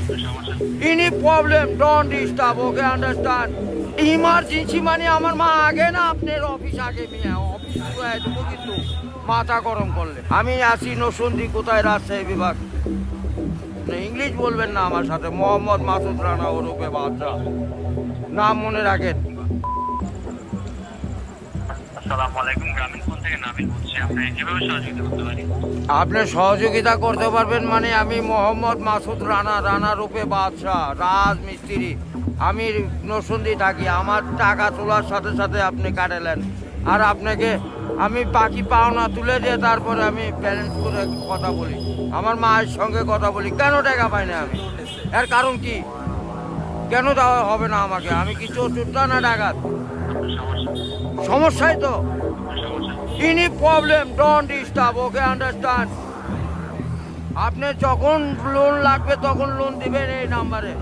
Any problem, don't disturb, okay, understand? Emergency মানে আমার মা আগে না আপনার অফিস আগে নিয়ে অফিস পুরাই দেবো কিন্তু মাথা গরম করলে আমি আসি নসুন্দি কোথায় রাজশাহী বিভাগ ইংলিশ বলবেন না আমার সাথে মোহাম্মদ মাসুদ রানা ওরফে বাদশা নাম মনে রাখেন। আসসালামু আলাইকুম, গ্রামীণ ফোন থেকে নাবিল বলছি। আপনি কিভাবে সহযোগিতা করতে পারি? আপনি সহযোগিতা করতে পারবেন মানে আমি মোহাম্মদ মাসুদ রানা রানা রূপে বাদশাহ রাজমিস্ত্রি আমি নরসিংদী থাকি। আমার টাকা তোলার সাথে সাথে আপনি কাটালেন আর আপনাকে আমি বাকি পাওনা তুলে দিয়ে তারপরে আমি ব্যালেন্স করে কথা বলি আমার মায়ের সঙ্গে কথা বলি কেন টাকা পাই না আমি এর কারণ কি কেন দেওয়া হবে না আমাকে আমি কি চোর চুট্টা না ডাকাত সমস্যাই তো any problem don't disturb okay understand আপনি যখন লোন লাগবে তখন লোন দিবেন এই নাম্বারে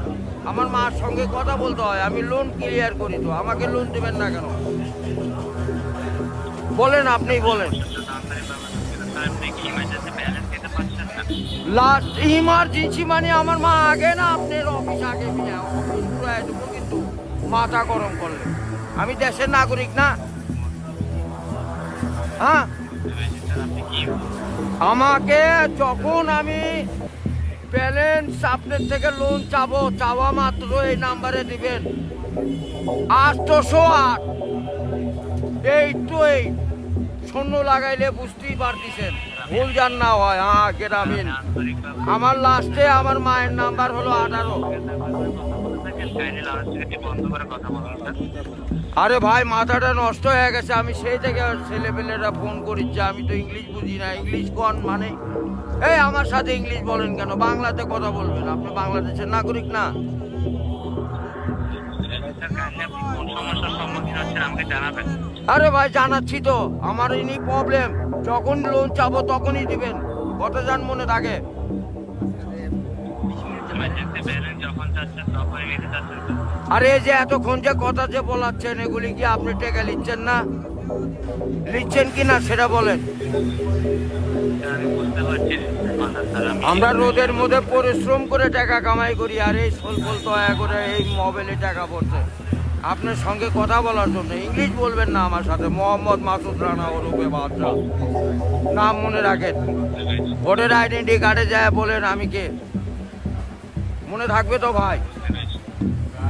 আমার মার সঙ্গে কথা বলতে হয় আমি লোন ক্লিয়ার করি তো আমাকে লোন দিবেন না কেন বলেন আপনিই বলেন লাস্ট ইমার্জেন্সি মানে আমার মা আগে না আপনার অফিস আগে নিয়ে অফিস পুরাই দেবো কিন্তু মাথা গরম করলে আমি দেশের নাগরিক না হ্যাঁ আমাকে যখন আমি ব্যালেন্স আপনার থেকে লোন চাবো চাওয়া মাত্র এই নাম্বারে দিবেন 808 828 শূন্য লাগাইলে বুঝতেই পারতেছেন ভুল জান না হয় হ্যাঁ গ্রামীণ আমার লাস্টে আমার মায়ের নাম্বার হলো 18। আরে ভাই মাথাটা নষ্ট হয়ে গেছে আমি সেই থেকে ছেলেপেলেরা ফোন করিচ্ছে আমি তো ইংলিশ বুঝি না ইংলিশ কোন মানে এই আমার সাথে ইংলিশ বলেন কেন বাংলাতে কথা বলবেন আপনি বাংলাদেশের নাগরিক না আরে ভাই জানাচ্ছি তো আমার ইনি প্রবলেম যখন লোন চাবো তখনই দিবেন কথা যান মনে থাকে আরে যে এতক্ষণ যে কথা যে বলাচ্ছেন এগুলি কি আপনি টেকা নিচ্ছেন না নিচ্ছেন কি না সেটা বলেন আমরা রোদের মধ্যে পরিশ্রম করে টাকা কামাই করি আর এই সোলফল দয়া করে এই মোবাইলে টাকা পড়ছে আপনার সঙ্গে কথা বলার জন্য ইংলিশ বলবেন না আমার সাথে মোহাম্মদ মাসুদ রানা ওরফে বাদশা নাম মনে রাখেন ভোটার আইডেন্টি কার্ডে যায় বলেন আমি কে মনে থাকবে তো ভাই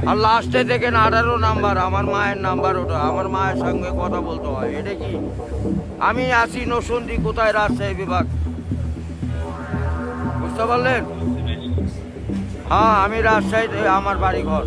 আর লাস্টে দেখেন 18 নাম্বার আমার মায়ের নাম্বার ওটা আমার মায়ের সঙ্গে কথা বলতে হয় এটা কি আমি আসি নরসিংদী কোথায় রাজশাহী বিভাগ বুঝতে পারলেন হ্যাঁ আমি রাজশাহীতে আমার বাড়ি ঘর।